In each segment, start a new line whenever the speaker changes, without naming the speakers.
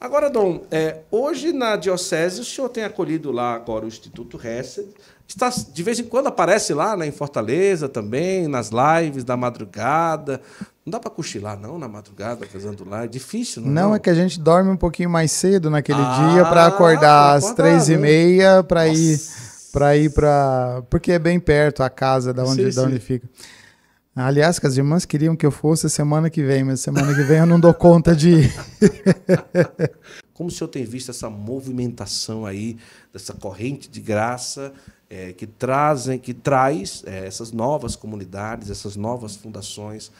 Agora, Dom, hoje na Diocese o senhor tem acolhido lá agora o Instituto Hesed. Está, de vez em quando aparece lá, né, em Fortaleza também, nas lives da madrugada. Não dá para cochilar, não, na madrugada, fazendo lá. É difícil, não é,
Não, é
não?
que a gente dorme um pouquinho mais cedo naquele dia para
Para
acordar às
acordar, né?
3h30
Nossa.
porque é bem perto a casa
Sim,
da onde
sim.
fica. Aliás, que as irmãs queriam que eu fosse semana que vem, mas semana que vem eu não dou conta de ir.
Como o senhor tem visto essa movimentação aí, dessa corrente de graça que traz essas novas comunidades, essas novas fundações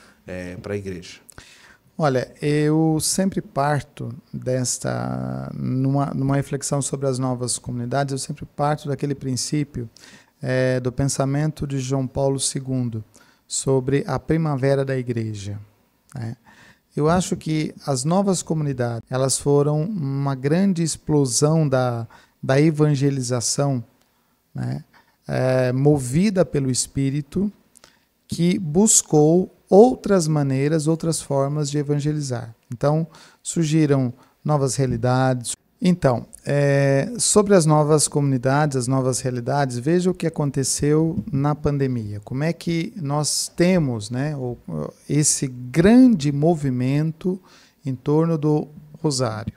para a igreja?
Olha, eu sempre parto numa reflexão sobre as novas comunidades, eu sempre parto daquele princípio do pensamento de João Paulo II sobre a primavera da igreja, né? Eu acho que as novas comunidades, elas foram uma grande explosão da evangelização, né? Movida pelo Espírito, que buscou outras maneiras, outras formas de evangelizar. Então, surgiram novas realidades. Então, sobre as novas comunidades, as novas realidades, veja o que aconteceu na pandemia. Como é que nós temos, né, esse grande movimento em torno do rosário.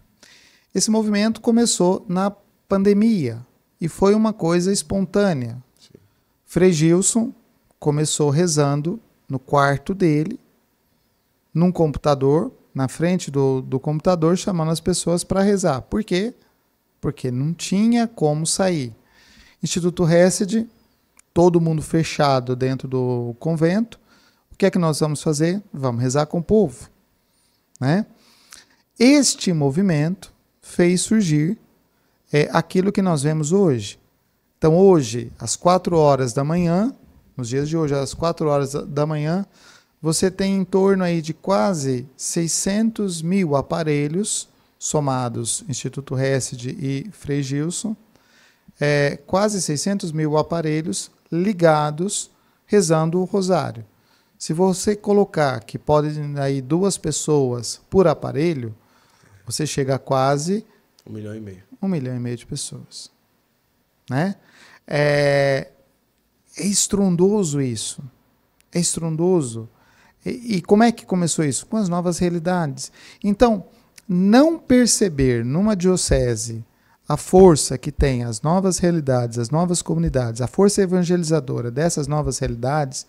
Esse movimento começou na pandemia e foi uma coisa espontânea.
Sim.
Frei Gilson começou rezando no quarto dele, num computador, na frente do computador, chamando as pessoas para rezar. Por quê? Porque não tinha como sair. Instituto Hesed, todo mundo fechado dentro do convento. O que é que nós vamos fazer? Vamos rezar com o povo, né? Este movimento fez surgir aquilo que nós vemos hoje. Então, hoje, às 4 horas da manhã, nos dias de hoje, às 4 horas da manhã, você tem em torno aí de quase 600 mil aparelhos somados, Instituto Hesed e Frei Gilson, quase 600 mil aparelhos ligados, rezando o rosário. Se você colocar que podem aí 2 pessoas por aparelho, você chega a quase
1,5 milhão.
1,5 milhão de pessoas, né? É estrondoso isso. É estrondoso. E como é que começou isso? Com as novas realidades. Então, não perceber numa diocese a força que tem as novas realidades, as novas comunidades, a força evangelizadora dessas novas realidades,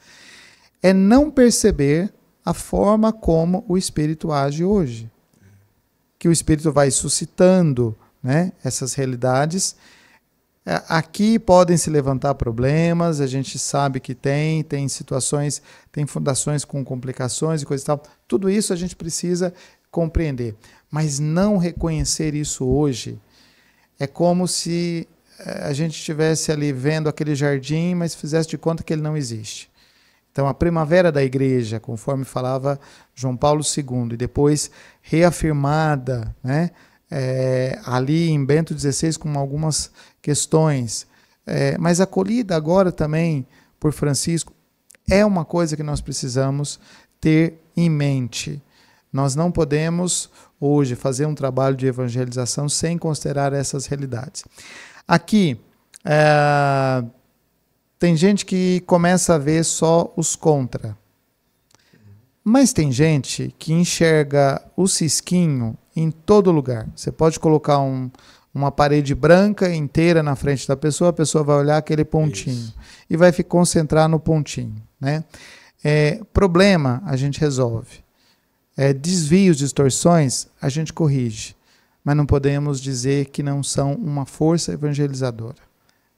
é não perceber a forma como o Espírito age hoje. Que o Espírito vai suscitando, né, essas realidades. Aqui podem se levantar problemas, a gente sabe que tem situações, tem fundações com complicações e coisa e tal. Tudo isso a gente precisa compreender. Mas não reconhecer isso hoje é como se a gente estivesse ali vendo aquele jardim, mas fizesse de conta que ele não existe. Então, a primavera da igreja, conforme falava João Paulo II, e depois reafirmada, né, ali em Bento XVI com algumas questões, mas acolhida agora também por Francisco, é uma coisa que nós precisamos ter em mente. Nós não podemos hoje fazer um trabalho de evangelização sem considerar essas realidades. Aqui, tem gente que começa a ver só os contra. Mas tem gente que enxerga o cisquinho em todo lugar. Você pode colocar uma parede branca inteira na frente da pessoa, a pessoa vai olhar aquele pontinho. Isso. E vai se concentrar no pontinho, né? Problema a gente resolve. Desvios, distorções, a gente corrige. Mas não podemos dizer que não são uma força evangelizadora.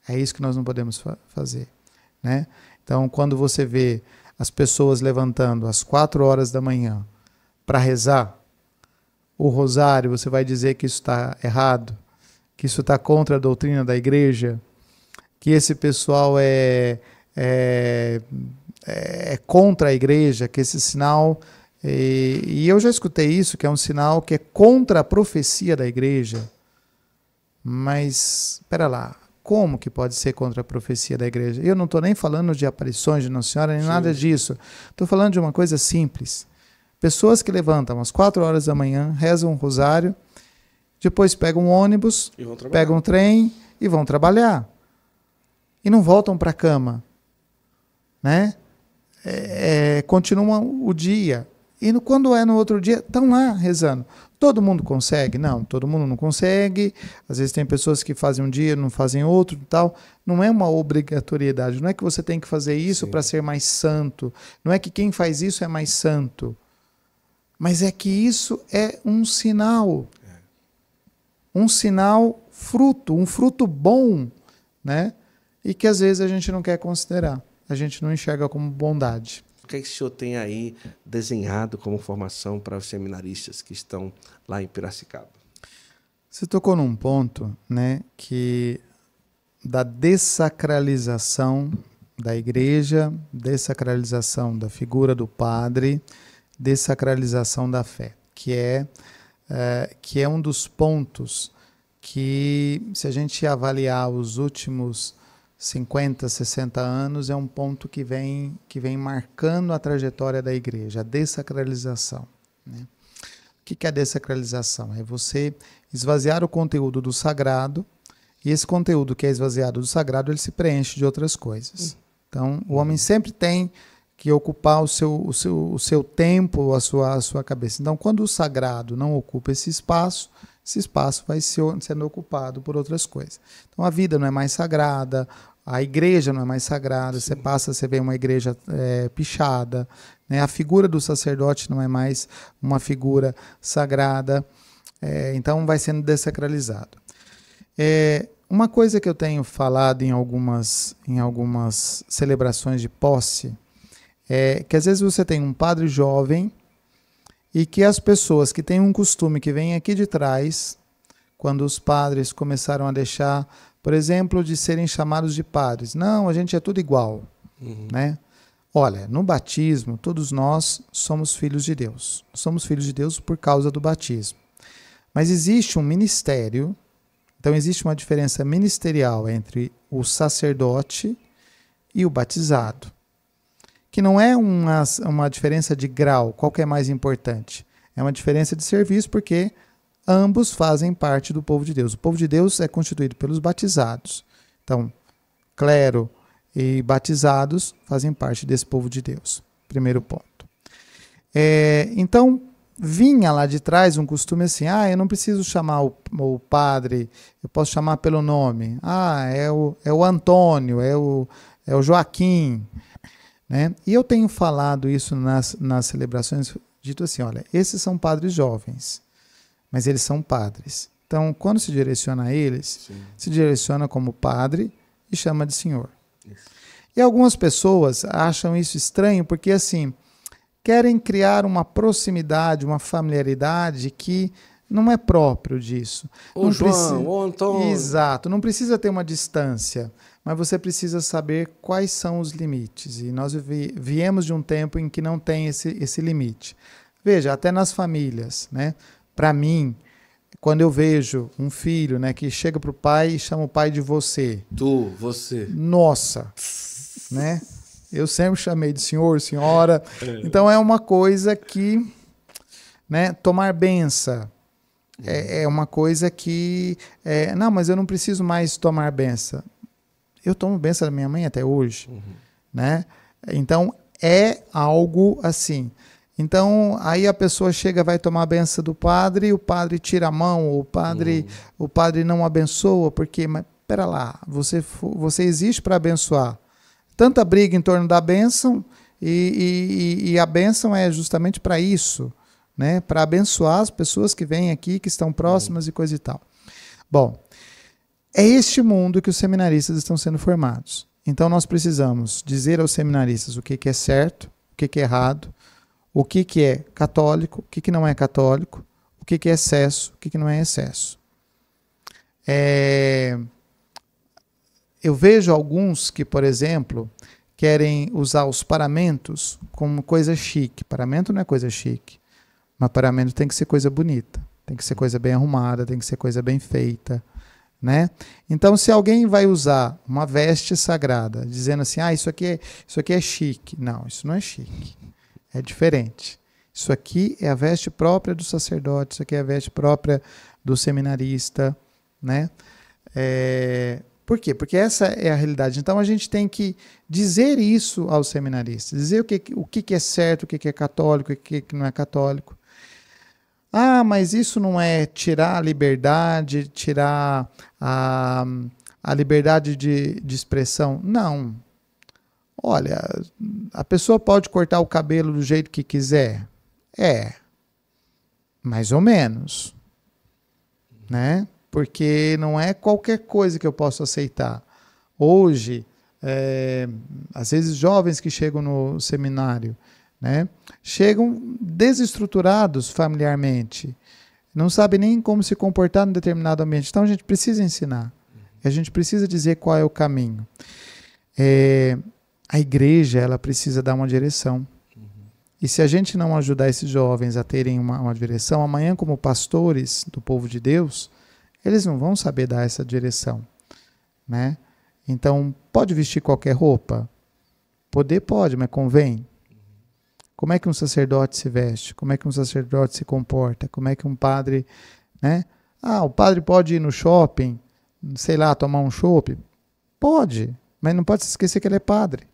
É isso que nós não podemos fazer, né? Então, quando você vê as pessoas levantando às 4 horas da manhã para rezar o rosário, você vai dizer que isso está errado, que isso está contra a doutrina da igreja, que esse pessoal é contra a igreja, que esse sinal... E eu já escutei isso, que é um sinal que é contra a profecia da igreja. Mas, espera lá, como que pode ser contra a profecia da igreja? Eu não estou nem falando de aparições de Nossa Senhora, nem Sim. nada disso. Estou falando de uma coisa simples. Pessoas que levantam às 4 horas da manhã, rezam um rosário depois pegam um ônibus, pegam um trem e vão trabalhar. E não voltam para a cama. Né? Continuam o dia. E quando é no outro dia, estão lá rezando. Todo mundo consegue? Não, todo mundo não consegue. Às vezes tem pessoas que fazem um dia, não fazem outro e tal. Não é uma obrigatoriedade. Não é que você tem que fazer isso para ser mais santo. Não é que quem faz isso é mais santo. Mas é que isso é um sinal. Um sinal fruto, um fruto bom, né? E que às vezes a gente não quer considerar. A gente não enxerga como bondade.
O que é que o senhor tem aí desenhado como formação para os seminaristas que estão lá em Piracicaba?
Você tocou num ponto, né, que da dessacralização da igreja, dessacralização da figura do padre, dessacralização da fé, que é um dos pontos que, se a gente avaliar os últimos 50, 60 anos, é um ponto que vem marcando a trajetória da igreja, a dessacralização. Né? O que é a dessacralização? É você esvaziar o conteúdo do sagrado, e esse conteúdo que é esvaziado do sagrado, ele se preenche de outras coisas. Então, o homem sempre tem que ocupar o seu tempo, a sua cabeça. Então, quando o sagrado não ocupa esse espaço vai sendo ocupado por outras coisas. Então, a vida não é mais sagrada, a igreja não é mais sagrada, você vê uma igreja pichada, né? A figura do sacerdote não é mais uma figura sagrada, então vai sendo dessacralizado. Uma coisa que eu tenho falado em algumas celebrações de posse é que às vezes você tem um padre jovem e que as pessoas que têm um costume que vem aqui de trás, quando os padres começaram a deixar, por exemplo, de serem chamados de padres. Não, a gente é tudo igual. Né? Olha, no batismo, todos nós somos filhos de Deus. Somos filhos de Deus por causa do batismo. Mas existe um ministério, então existe uma diferença ministerial entre o sacerdote e o batizado, que não é uma diferença de grau, qual que é mais importante. É uma diferença de serviço, porque ambos fazem parte do povo de Deus. O povo de Deus é constituído pelos batizados. Então, clero e batizados fazem parte desse povo de Deus. Primeiro ponto. Então, vinha lá de trás um costume assim, eu não preciso chamar o padre, eu posso chamar pelo nome. É o Antônio, é o Joaquim. Né? E eu tenho falado isso nas celebrações, dito assim, olha, esses são padres jovens, mas eles são padres. Então, quando se direciona a eles, se direciona como padre e chama de senhor. Isso. E algumas pessoas acham isso estranho porque, assim, querem criar uma proximidade, uma familiaridade que não é próprio disso.
O João, o Antônio.
Exato, não precisa ter uma distância, mas você precisa saber quais são os limites. E nós viemos de um tempo em que não tem esse limite. Veja, até nas famílias, né? Para mim, quando eu vejo um filho, né, que chega para o pai e chama o pai de você.
Você.
Nossa, né? Eu sempre chamei de senhor, senhora. Então é uma coisa que, né, tomar benção. É uma coisa que... não, mas eu não preciso mais tomar benção. Eu tomo benção da minha mãe até hoje. Né? Então, é algo assim. Então, aí a pessoa chega, vai tomar a benção do padre, o padre tira a mão, o padre não abençoa, porque, mas pera lá, você existe para abençoar. Tanta briga em torno da bênção, e a bênção é justamente para isso. Né, para abençoar as pessoas que vêm aqui, que estão próximas e coisa e tal. Bom, é este mundo que os seminaristas estão sendo formados. Então nós precisamos dizer aos seminaristas o que é certo, o que é errado, o que é católico, o que não é católico, o que é excesso, o que não é excesso. Eu vejo alguns que, por exemplo, querem usar os paramentos como coisa chique. Paramento não é coisa chique. Mas paramento tem que ser coisa bonita, tem que ser coisa bem arrumada, tem que ser coisa bem feita, né? Então, se alguém vai usar uma veste sagrada, dizendo assim, isso aqui é chique. Não, isso não é chique. É diferente. Isso aqui é a veste própria do sacerdote, isso aqui é a veste própria do seminarista, né? Por quê? Porque essa é a realidade. Então a gente tem que dizer isso aos seminaristas, dizer o que é certo, o que é católico, o que não é católico. Ah, mas isso não é tirar a liberdade, tirar a liberdade de expressão. Não. Olha, a pessoa pode cortar o cabelo do jeito que quiser? Mais ou menos, né? Porque não é qualquer coisa que eu posso aceitar. Hoje, às vezes jovens que chegam no seminário, né, chegam desestruturados familiarmente, não sabem nem como se comportar em determinado ambiente. Então a gente precisa ensinar, a gente precisa dizer qual é o caminho. A igreja, ela precisa dar uma direção. E se a gente não ajudar esses jovens a terem uma direção, amanhã, como pastores do povo de Deus, eles não vão saber dar essa direção, né? Então, pode vestir qualquer roupa? Poder pode, mas convém? Como é que um sacerdote se veste? Como é que um sacerdote se comporta? Como é que um padre, né? O padre pode ir no shopping, sei lá, tomar um chopp? Pode, mas não pode se esquecer que ele é padre.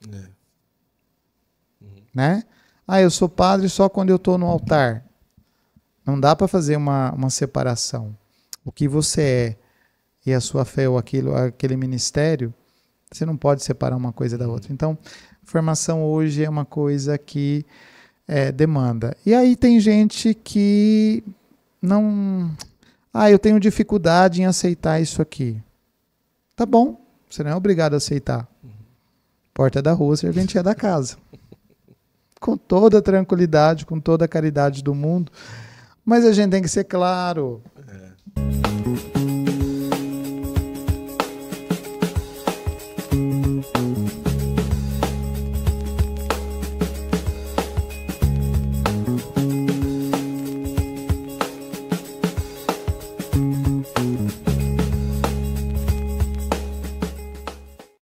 Né? Eu sou padre só quando eu estou no altar. Não dá para fazer uma separação. O que você é e a sua fé ou aquele ministério, você não pode separar uma coisa da outra. Então, formação hoje é uma coisa que demanda. E aí tem gente que não... eu tenho dificuldade em aceitar isso aqui. Tá bom, você não é obrigado a aceitar. Porta da rua, serventia da casa. Com toda a tranquilidade, com toda a caridade do mundo. Mas a gente tem que ser claro.